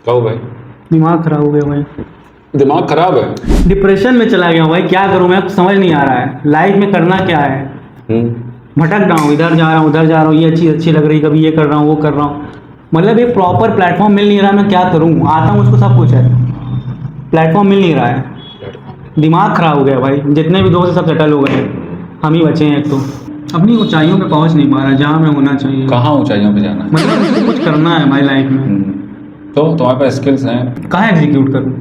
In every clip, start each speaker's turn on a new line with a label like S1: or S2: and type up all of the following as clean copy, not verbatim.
S1: कहो भाई।
S2: दिमाग खराब हो गया भाई,
S1: दिमाग खराब है।
S2: डिप्रेशन में चला गया हूँ भाई। क्या करूँ मैं, समझ नहीं आ रहा है लाइफ में करना क्या है। भटक रहा हूँ, इधर जा रहा हूँ उधर जा रहा हूँ, ये अच्छी अच्छी लग रही, कभी ये कर रहा हूँ वो कर रहा हूँ। मतलब एक प्रॉपर प्लेटफॉर्म मिल नहीं रहा, मैं क्या करूँ। आता हूँ उसको सब कुछ है, प्लेटफॉर्म मिल नहीं रहा है। दिमाग खराब हो गया भाई, जितने भी दोस्त सब सेटल हो गए, हम ही बचे हैं। एक तो अपनी ऊंचाइयों पे पहुंच नहीं पा रहा जहाँ मैं होना चाहिए।
S1: कहाँ ऊंचाइयों पे जाना है?
S2: मतलब मुझको कुछ करना है भाई लाइफ में।
S1: तो तुम्हारे पास स्किल्स हैं,
S2: कहाँ एग्जीक्यूट करूँ।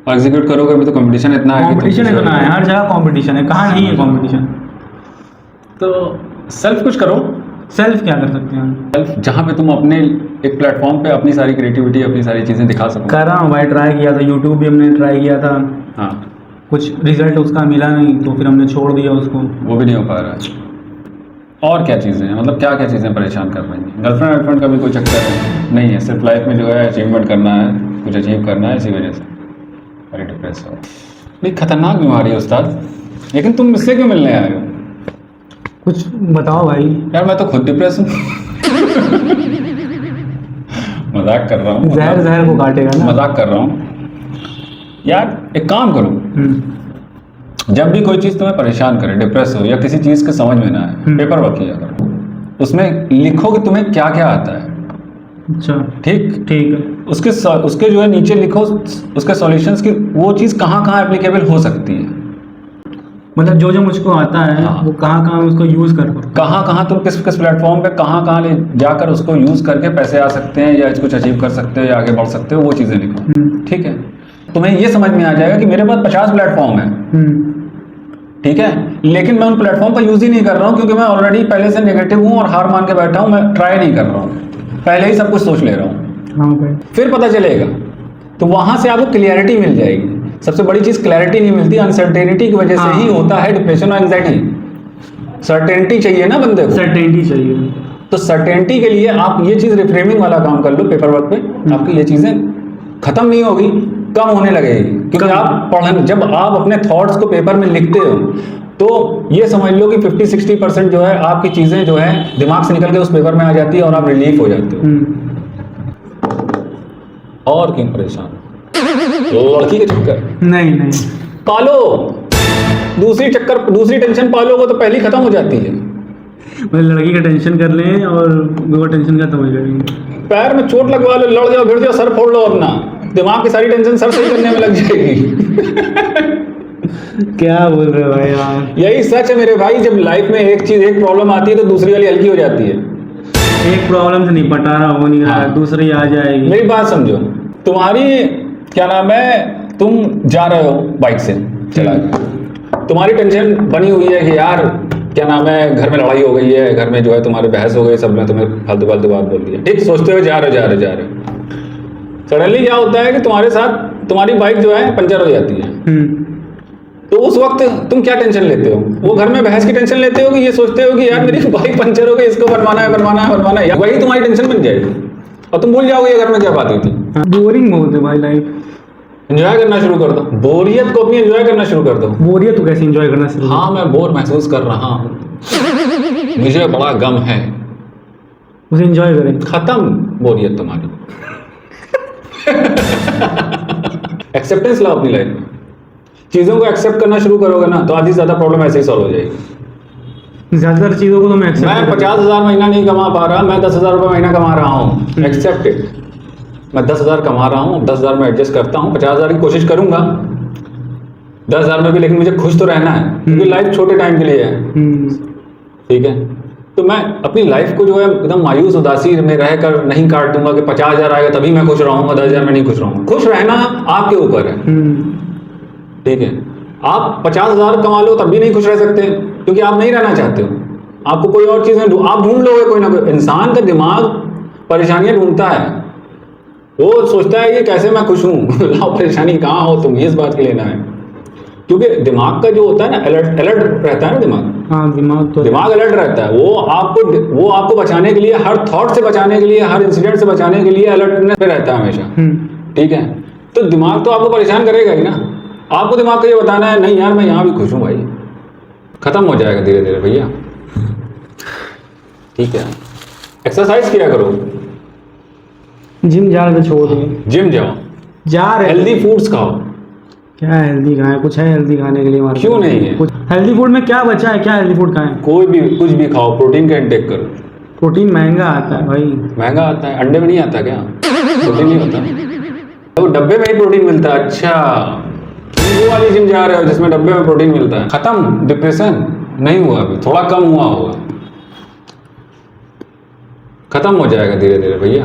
S1: एग्जीक्यूट करोगे अभी तो कंपटीशन इतना है कि
S2: कंपटीशन इतना है, हर जगह कंपटीशन है, कहाँ नहीं है कंपटीशन।
S1: तो सेल्फ कुछ करो।
S2: सेल्फ क्या कर सकते हैं हम।
S1: सेल्फ जहाँ पे तुम अपने एक प्लेटफॉर्म पे अपनी सारी क्रिएटिविटी अपनी सारी चीज़ें दिखा सको।
S2: कर रहा हूँ भाई, ट्राई किया था, यूट्यूब भी हमने ट्राई किया था।
S1: हाँ,
S2: कुछ रिजल्ट उसका मिला नहीं तो फिर हमने छोड़ दिया उसको।
S1: वो भी नहीं हो पा रहा है। और क्या चीज़ें हैं, मतलब क्या क्या चीज़ें परेशान कर रही हैं? गर्लफ्रेंड वर्लफ्रेंड का भी कोई चक्कर नहीं है, सिर्फ लाइफ में जो है अचीवमेंट करना है, कुछ अचीव करना है, इसी वजह से बड़ी डिप्रेस हो। नहीं, खतरनाक बीमारी है उस्ताद, लेकिन तुम मुझसे क्यों मिलने आए हो?
S2: कुछ बताओ भाई।
S1: यार मैं तो खुद डिप्रेस हूँ। मजाक कर रहा हूँ,
S2: जहर जहर को काटेगा ना।
S1: मजाक कर रहा हूँ यार। एक काम करो, जब भी कोई चीज़ तुम्हें परेशान करे, डिप्रेस हो या किसी चीज़ के समझ में ना आए, पेपर वर्क किया करो। उसमें लिखो कि तुम्हें क्या क्या आता है।
S2: अच्छा
S1: ठीक
S2: ठीक है।
S1: उसके जो है नीचे लिखो उसके सॉल्यूशंस की, वो चीज़ कहाँ कहाँ एप्लीकेबल हो सकती है।
S2: मतलब जो जो मुझको आता है
S1: हाँ।
S2: वो कहाँ कहाँ उसको यूज़ कर पाऊँ।
S1: कहाँ कहाँ तुम किस किस प्लेटफॉर्म पे कहाँ कहाँ ले जाकर उसको यूज़ करके पैसे आ सकते हैं या कुछ अचीव कर सकते हो या आगे बढ़ सकते हो, वो चीज़ें लिखो। ठीक है, तुम्हें ये समझ में आ जाएगा कि मेरे पास 50 प्लेटफॉर्म है। ठीक है, लेकिन मैं उन प्लेटफॉर्म का यूज़ ही नहीं कर रहा हूँ क्योंकि मैं ऑलरेडी पहले से नेगेटिव हूँ और हार मान के बैठा हूँ। मैं ट्राई नहीं कर रहा हूँ, पहले ही सब कुछ सोच ले रहा हूँ।
S2: हाँ भाई।
S1: फिर पता चलेगा, तो वहां से आपको क्लियरिटी मिल जाएगी। सबसे बड़ी चीज क्लैरिटी नहीं मिलती, अनसर्टेनिटी की वजह से ही होता है डिप्रेशन और एंग्जाइटी। सर्टेनिटी चाहिए ना बंदे को,
S2: सर्टेनिटी चाहिए।
S1: तो सर्टेनिटी के लिए आप ये चीज रिफ्रेमिंग वाला काम कर लो पेपर वर्क पे। आपकी ये चीजें खत्म नहीं होगी, कम होने लगेगी। क्योंकि आप जब आप अपने थॉट्स को पेपर में लिखते हो तो ये समझ लो कि 50-60% जो है आपकी चीजें जो है दिमाग से निकल के उस पेपर में आ जाती है और आप रिलीफ हो जाते हो। और क्यों परेशान? लड़की के चक्कर
S2: नहीं नहीं
S1: पालो, दूसरी टेंशन पालोगे तो पहली खत्म हो जाती है।
S2: मतलब लड़की का टेंशन कर लें और वो टेंशन खत्म हो जाएगी।
S1: पैर में चोट लगवा लो, लड़ जाओ, भिड़ जाओ, सर फोड़ लो अपना, दिमाग की सारी टेंशन सर सही करने में लग जाएगी।
S2: क्या बोल रहे हो भाई आप।
S1: यही सच है मेरे भाई, जब लाइफ में एक प्रॉब्लम आती है तो दूसरी वाली हल्की हो जाती है।
S2: एक प्रॉब्लम से निपटा रहा हो नहीं रहा,
S1: हाँ।
S2: दूसरी आ जाएगी।
S1: मेरी बात समझो, तुम्हारी क्या नाम है, तुम जा रहे हो बाइक से चला के, तुम्हारी टेंशन बनी हुई है कि यार क्या नाम है, घर में लड़ाई हो गई है, घर में जो है तुम्हारे बहस हो गई, सब ने तुम्हें फालतू फालतू बात बोल दी है। ठीक, सोचते हुए जा रहे सडनली क्या होता है कि तुम्हारे साथ तुम्हारी बाइक जो है पंचर हो जाती है। तो उस वक्त तुम क्या टेंशन लेते हो? वो घर में बहस की टेंशन लेते हो कि ये सोचते हो कि यार मेरी बाइक पंचर हो गई, इसको बनवाना है, वही तुम्हारी टेंशन बन जाएगी और तुम भूल जाओगे घर में क्या बात हुई थी।
S2: बोरिंग बहुत है भाई लाइफ।
S1: एंजॉय करना शुरू कर दो, बोरियत को अपनी एंजॉय करना शुरू कर दो।
S2: बोरियत तो कैसे एंजॉय करना शुरू।
S1: हाँ, मैं बोर महसूस कर रहा हूँ, मुझे बड़ा गम है,
S2: उसे एंजॉय करें।
S1: खत्म बोरियत तुम्हारी। एक्सेप्टेंस लाओ अपनी लाइफ में, चीजों को एक्सेप्ट करना शुरू करोगे ना तो आधी से ज्यादा प्रॉब्लम ऐसे ही सॉल्व हो जाएगी।
S2: ज्यादातर चीजों को तो मैं एक्सेप्ट।
S1: मैं 50,000 महीना नहीं कमा पा रहा, मैं 10,000 रुपये महीना कमा रहा हूँ, एक्सेप्ट इट। मैं 10,000 कमा रहा हूँ, 10,000 में एडजस्ट करता हूँ, 50,000 की कोशिश करूंगा 10,000 में भी, लेकिन मुझे खुश तो रहना है क्योंकि लाइफ छोटे टाइम के लिए है। ठीक है, तो मैं अपनी लाइफ को जो है एकदम मायूस उदासी में रहकर नहीं काट दूंगा कि 50,000 आएगा तभी मैं खुश रहूंगा, 10,000 में नहीं खुश रहूंगा। खुश रहना आपके ऊपर है। ठीक है, आप 50,000 कमा लो तब भी नहीं खुश रह सकते क्योंकि आप नहीं रहना चाहते हो, आपको कोई और चीजें आप ढूंढ लोगे कोई ना कोई। इंसान का दिमाग परेशानियां ढूंढता है, वो सोचता है कि कैसे मैं खुश हूं। लाओ परेशानी कहाँ हो तुम, ये इस बात के लेना है क्योंकि दिमाग का जो होता है ना, अलर्ट रहता है ना दिमाग।
S2: हाँ, दिमाग
S1: अलर्ट रहता है, वो आपको बचाने के लिए, हर थॉट से बचाने के लिए, हर इंसिडेंट से बचाने के लिए अलर्टनेस पे रहता है हमेशा। ठीक है, तो दिमाग तो आपको परेशान करेगा ही ना। आपको दिमाग को ये बताना है नहीं यार मैं यहाँ भी खुश हूँ भाई, खत्म हो जाएगा धीरे धीरे भैया। ठीक है, एक्सरसाइज किया करो,
S2: जिम जा रहे थे, छोड़ दिए।
S1: जिम जाओ,
S2: जा रहे थे।
S1: हेल्दी फूड्स खाओ।
S2: क्या हेल्दी खाएं? कुछ है हेल्दी खाने के लिए हमारे
S1: क्यों
S2: पास?
S1: नहीं है?
S2: कुछ हेल्दी फूड में क्या बचा है? क्या हेल्दी फूड खाएं?
S1: कोई भी कुछ भी खाओ, प्रोटीन का इंटेक करो।
S2: प्रोटीन महंगा आता है भाई।
S1: महंगा आता है? अंडे में नहीं आता क्या प्रोटीन? नहीं होता तो डब्बे में ही प्रोटीन मिलता है। अच्छा, तुम वो वाली जिम जा रहे हो जिसमें डब्बे में प्रोटीन मिलता है। खत्म डिप्रेशन? नहीं हुआ, अभी थोड़ा कम हुआ होगा, खत्म हो जाएगा धीरे धीरे भैया।